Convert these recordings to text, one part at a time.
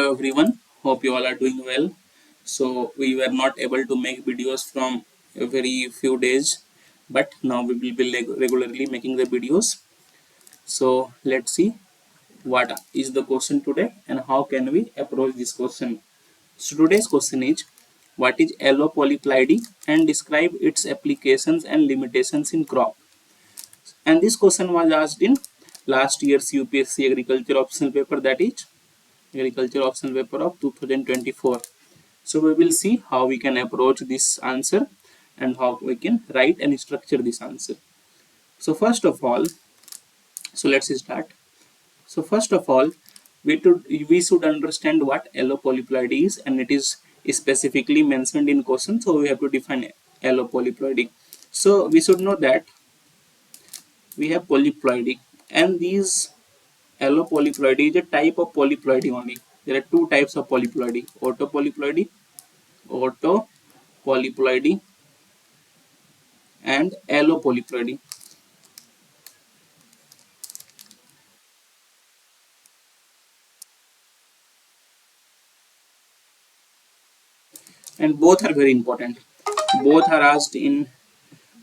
Hello everyone, hope you all are doing well. So we were not able to make videos from a very few days, but now we will be regularly making the videos. So let's see what is the question today and how can we approach this question. So today's question is, what is allopolyploidy and describe its applications and limitations in crop. And this question was asked in last year's UPSC agriculture optional paper, that is agriculture optional paper of 2024. So we will see how we can approach this answer and how we can write and structure this answer. So first of all, so let's start. So first of all, we should understand what allopolyploidy is, and it is specifically mentioned in question. So we have to define allopolyploidy. So we should know that we have polyploidy, and these allopolyploidy is a type of polyploidy only. There are two types of polyploidy: autopolyploidy and allopolyploidy. And both are very important. Both are asked in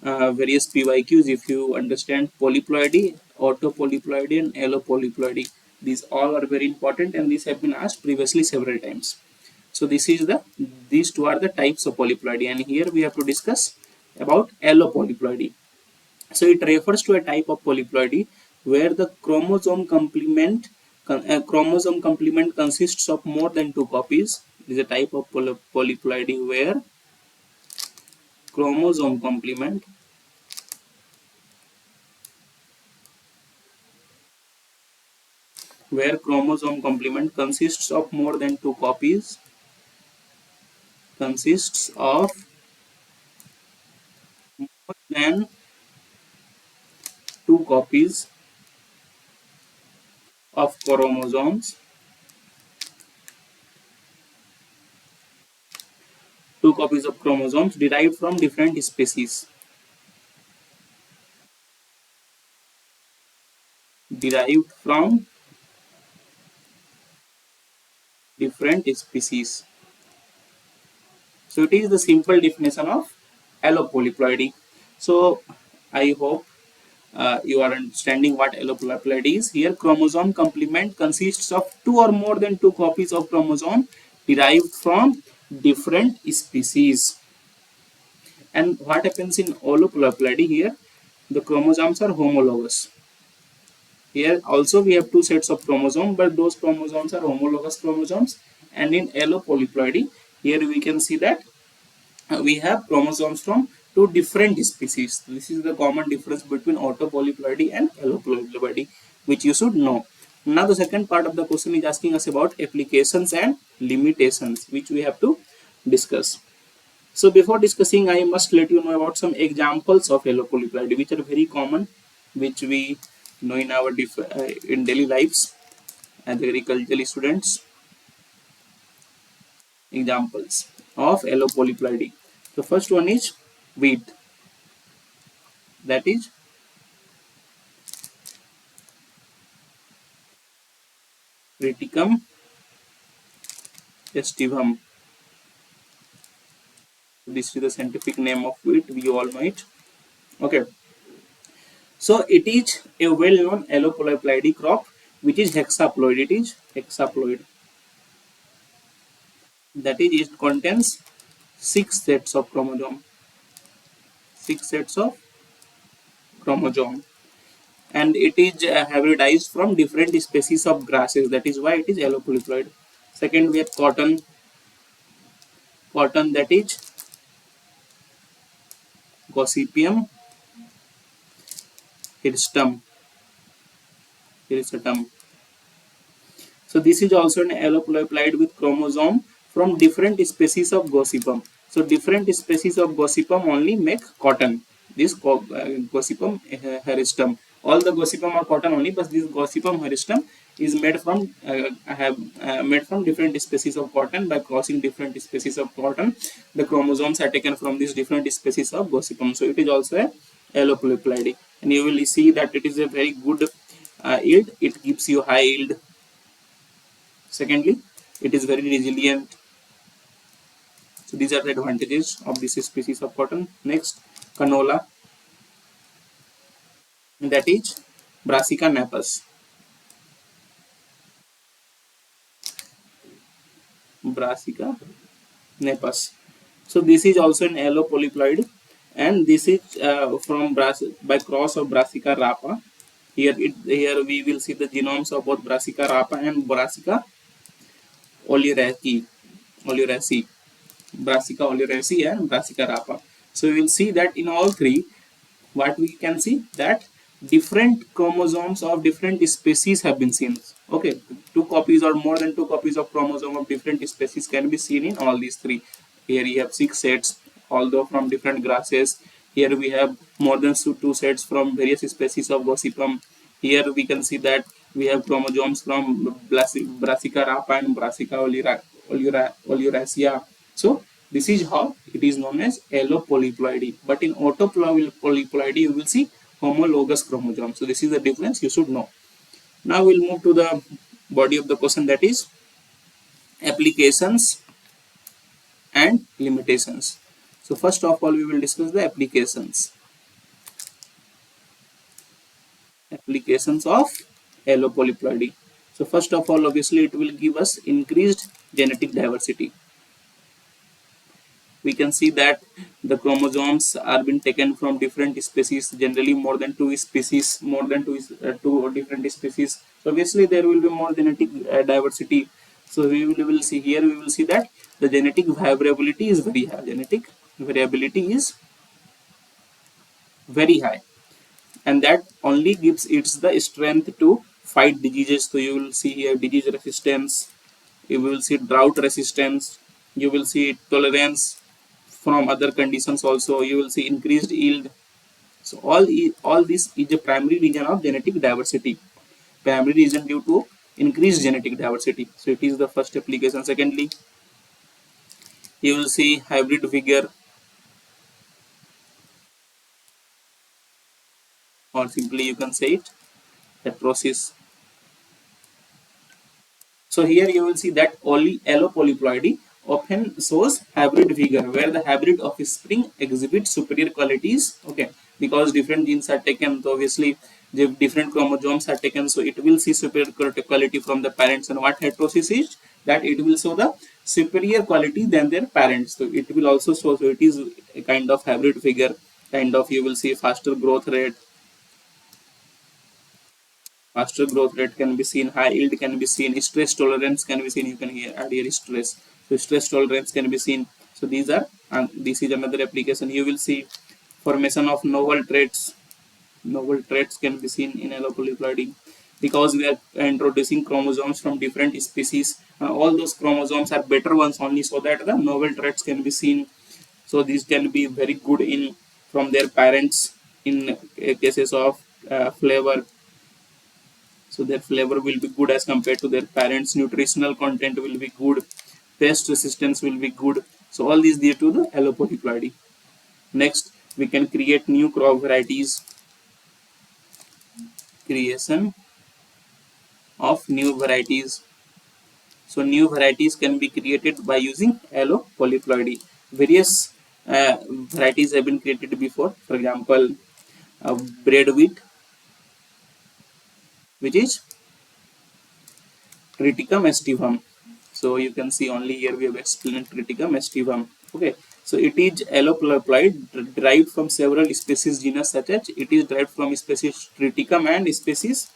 various PYQs. If you understand polyploidy, autopolyploidy and allopolyploidy, these all are very important, and these have been asked previously several times. So these two are the types of polyploidy, and here we have to discuss about allopolyploidy. So it refers to a type of polyploidy where the chromosome complement consists of more than two copies. It is a type of polyploidy chromosome complement where chromosome complement consists of more than two copies consists of more than two copies of chromosomes derived from different species derived from different species. So it is the simple definition of allopolyploidy. So I hope you are understanding what allopolyploidy is. Here chromosome complement consists of two or more than two copies of chromosome derived from different species. And what happens in allopolyploidy? Here the chromosomes are homologous. Here also we have two sets of chromosomes, but those chromosomes are homologous chromosomes. And in allopolyploidy, here we can see that we have chromosomes from two different species. This is the common difference between autopolyploidy and allopolyploidy, which you should know. Now the second part of the question is asking us about applications and limitations, which we have to discuss. So before discussing, I must let you know about some examples of allopolyploidy, which are very common, which we know in our in daily lives as agricultural students. Examples of allopolyploidy. The first one is wheat, that is Triticum estivum. This is the scientific name of wheat, we all might. Okay, so it is a well-known allopolyploidy crop which is hexaploid. It is hexaploid, that is it contains six sets of chromosome, and it is hybridized from different species of grasses. That is why it is allopolyploid. Second, we have cotton, that is Gossypium hirsutum. So this is also an allopolyploid with chromosome from different species of Gossypium. So different species of Gossypium only make cotton. This Gossypium hirsutum. All the Gossypium are cotton only, but this Gossypium hirsutum is made from made from different species of cotton. By crossing different species of cotton, the chromosomes are taken from these different species of Gossypium. So it is also a allopolyploidy, and you will see that it is a very good yield. It gives you high yield. Secondly, It is very resilient. So these are the advantages of this species of cotton. Next, canola, that is Brassica napus. Brassica napus. So this is also an allopolyploid, and this is from by cross of Brassica rapa. Here we will see the genomes of both Brassica rapa and Brassica oleracea. Oleracea. Brassica oleracea and Brassica rapa. So we will see that in all three, what we can see that different chromosomes of different species have been seen. Okay, two copies or more than two copies of chromosome of different species can be seen in all these three. Here you have six sets, although from different grasses. Here we have more than two sets from various species of Gossipum. Here we can see that we have chromosomes from Brassica rapa and Brassica oleracea. So this is how it is known as allopolyploidy. But in autopolyploidy, you will see homologous chromosome. So this is the difference you should know. Now we'll move to the body of the question, that is applications and limitations. So first of all, we will discuss the applications. Applications of allopolyploidy. So first of all, obviously it will give us increased genetic diversity. We can see that the chromosomes are being taken from different species, generally more than two species, two different species. So obviously there will be more genetic diversity. So we will see here, we will see that the genetic variability is very high. Genetic variability is very high, and that only gives it the strength to fight diseases. So you will see here disease resistance, you will see drought resistance, you will see tolerance from other conditions also, you will see increased yield. So all this is a primary reason of genetic diversity, primary reason due to increased genetic diversity. So it is the first application. Secondly, you will see hybrid vigor, or simply you can say it heterosis. So here you will see that only allopolyploidy often shows hybrid vigor, where the hybrid offspring exhibits superior qualities. Okay, because different genes are taken, so obviously the different chromosomes are taken, so it will see superior quality from the parents. And what heterosis is, that it will show the superior quality than their parents. So it will also show, so it is a kind of hybrid figure, kind of you will see faster growth rate. Faster growth rate can be seen, high yield can be seen, stress tolerance can be seen. You can here add here stress. So stress tolerance can be seen. So these are, and this is another application. You will see formation of novel traits. Novel traits can be seen in allopolyploidy, because we are introducing chromosomes from different species, and all those chromosomes are better ones only, so that the novel traits can be seen. So these can be very good in from their parents in cases of flavor. So their flavor will be good as compared to their parents, nutritional content will be good, pest resistance will be good. So all these due to the allopolyploidy. Next, we can create new crop varieties. Creation of new varieties. So new varieties can be created by using allopolyploidy. Various varieties have been created before. For example, bread wheat, which is Triticum aestivum. So you can see only here we have explained Triticum aestivum. Okay, so it is allopolyploid, derived from several species genus, such as it is derived from species Triticum and species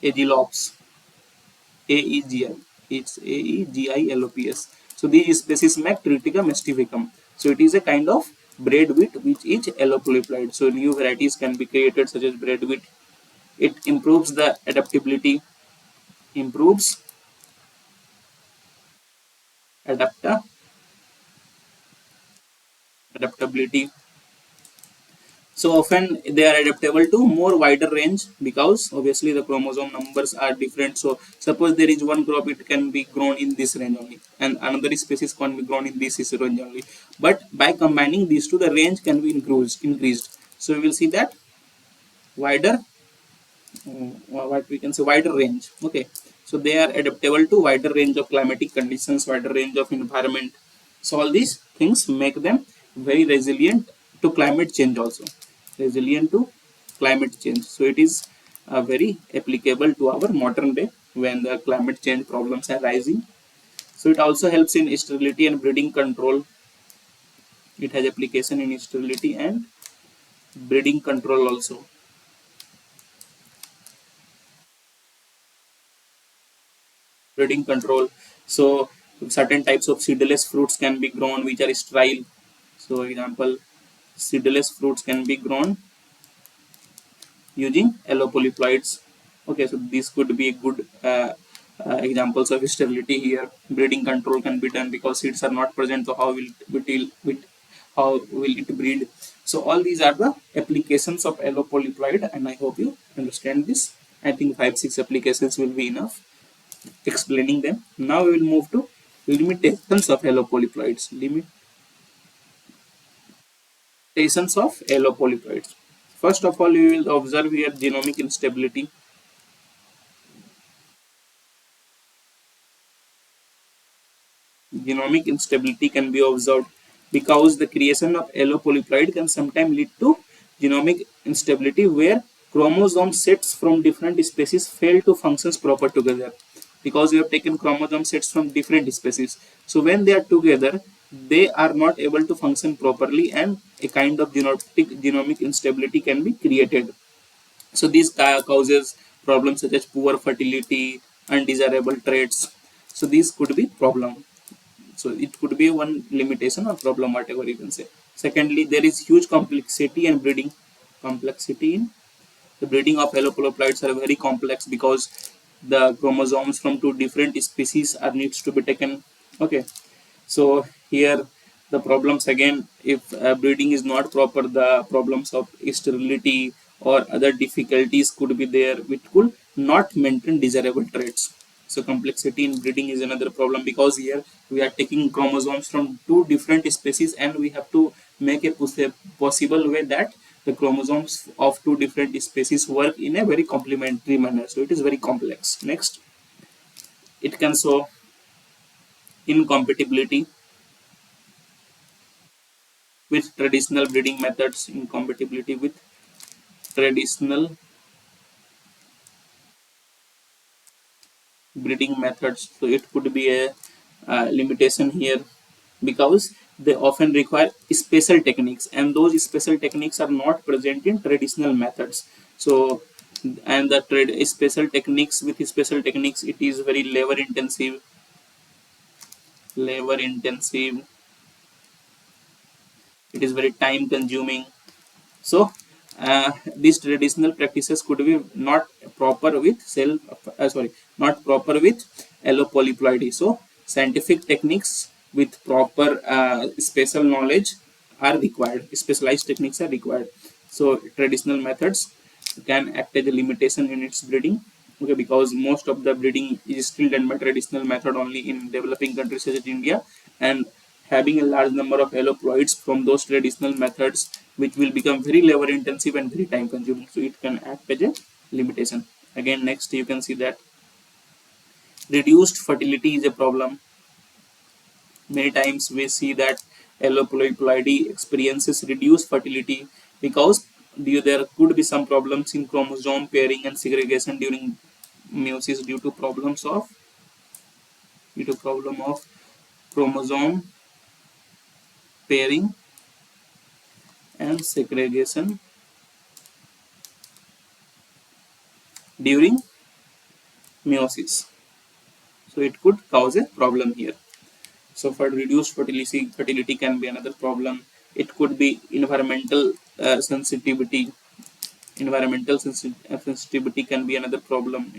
Aegilops. AEGI. It's AEGILOPS. So these species make Triticum aestivicum. So it is a kind of bread wheat which is allopolyploid. So new varieties can be created, such as bread wheat. It improves the adaptability, improves adapta adaptability. So often they are adaptable to more wider range, because obviously the chromosome numbers are different. So suppose there is one crop, it can be grown in this range only, and another species can be grown in this range only. But by combining these two, the range can be increased. So we will see that wider, what we can say, wider range. Okay. So they are adaptable to wider range of climatic conditions, wider range of environment. So all these things make them very resilient to climate change also. Resilient to climate change. So it is very applicable to our modern day when the climate change problems are rising. So it also helps in sterility and breeding control. It has application in sterility and breeding control also. Breeding control. So certain types of seedless fruits can be grown which are sterile. So example, seedless fruits can be grown using allopolyploids. Okay, so these could be good examples of sterility here. Breeding control can be done because seeds are not present. So how will it breed? So all these are the applications of allopolyploid, and I hope you understand this. I think 5-6 applications will be enough explaining them. Now we will move to limitations of allopolyploids. Limitations of allopolyploids. First of all, we will observe here genomic instability. Genomic instability can be observed because the creation of allopolyploid can sometimes lead to genomic instability where chromosome sets from different species fail to function proper together, because we have taken chromosome sets from different species. So when they are together, they are not able to function properly, and a kind of genomic instability can be created. So these causes problems such as poor fertility, undesirable traits. So these could be problem. So it could be one limitation or problem, whatever you can say. Secondly, there is huge complexity and breeding. Complexity in the breeding of halopolyploids are very complex because the chromosomes from two different species are needs to be taken. Okay, so here the problems again, if breeding is not proper, the problems of sterility or other difficulties could be there which could not maintain desirable traits. So complexity in breeding is another problem because here we are taking chromosomes from two different species and we have to make a possible way that the chromosomes of two different species work in a very complementary manner. So it is very complex. Next, it can show incompatibility with traditional breeding methods. Incompatibility with traditional breeding methods. So it could be a limitation here because they often require special techniques, and those special techniques are not present in traditional methods. So and the special techniques, with special techniques, it is very labor intensive, it is very time consuming. So these traditional practices could be not proper with not proper with allopolyploidy. So scientific techniques with proper special knowledge are required, specialized techniques are required. So traditional methods can act as a limitation in its breeding. Okay, because most of the breeding is still done by traditional method only in developing countries such as India, and having a large number of halopolyds from those traditional methods, which will become very labor intensive and very time consuming. So it can act as a limitation. Again, next you can see that reduced fertility is a problem. Many times we see that allopolyploidy experiences reduced fertility because there could be some problems in chromosome pairing and segregation during meiosis due to problem of chromosome pairing and segregation during meiosis. So it could cause a problem here. So for reduced fertility can be another problem. It could be environmental sensitivity. Sensitivity can be another problem.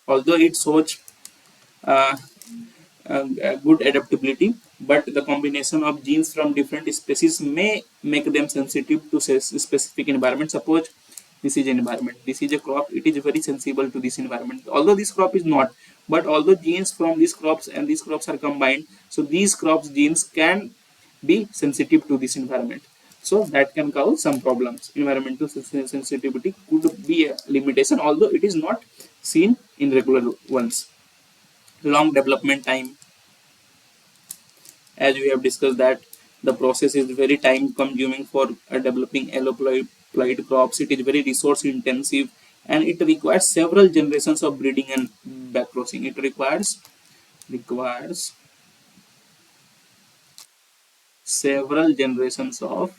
Although it shows uh, good adaptability, but the combination of genes from different species may make them sensitive to specific environment. Suppose this is an environment, this is a crop, it is very sensible to this environment, although this crop is not. But although genes from these crops and these crops are combined, so these crops genes can be sensitive to this environment. So that can cause some problems. Environmental sensitivity could be a limitation, although it is not seen in regular ones. Long development time, as we have discussed that the process is very time consuming for developing alloploid crops. It is very resource intensive and it requires several generations of breeding and backcrossing. It requires several generations of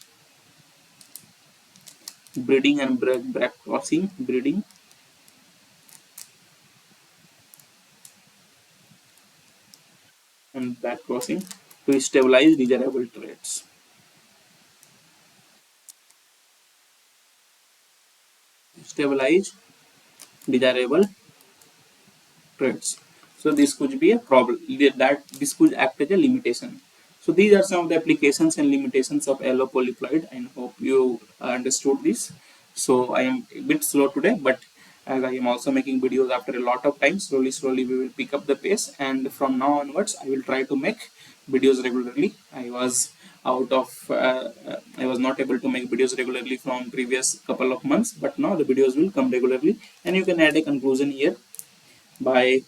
breeding and backcrossing, breeding and backcrossing to stabilize desirable traits. Stabilize desirable traits. So this could be a problem, that this could act as a limitation. So these are some of the applications and limitations of allopolyploid. I hope you understood this. So I am a bit slow today, but as I am also making videos after a lot of time, slowly we will pick up the pace, and from now onwards I will try to make videos regularly. I was not able to make videos regularly from previous couple of months, but now the videos will come regularly, and you can add a conclusion here by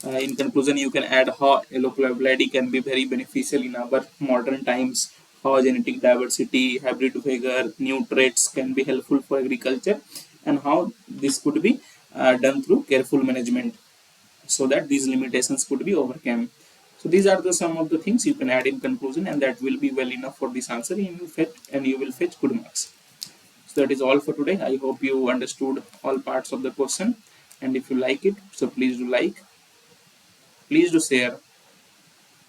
in conclusion, you can add how allopolyploidy can be very beneficial in our modern times, how genetic diversity, hybrid vigor, new traits can be helpful for agriculture, and how this could be done through careful management so that these limitations could be overcome. So these are the some of the things you can add in conclusion, and that will be well enough for this answer, and you will fetch good marks. So that is all for today. I hope you understood all parts of the question, and if you like it, so please do like, please do share,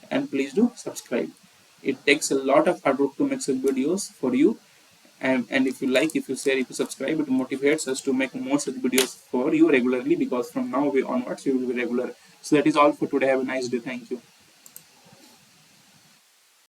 and please do subscribe. It takes a lot of hard work to make such videos for you, and if you like, if you share, if you subscribe, it motivates us to make more such videos for you regularly, because from now onwards we will be regular. So that is all for today. Have a nice day. Thank you.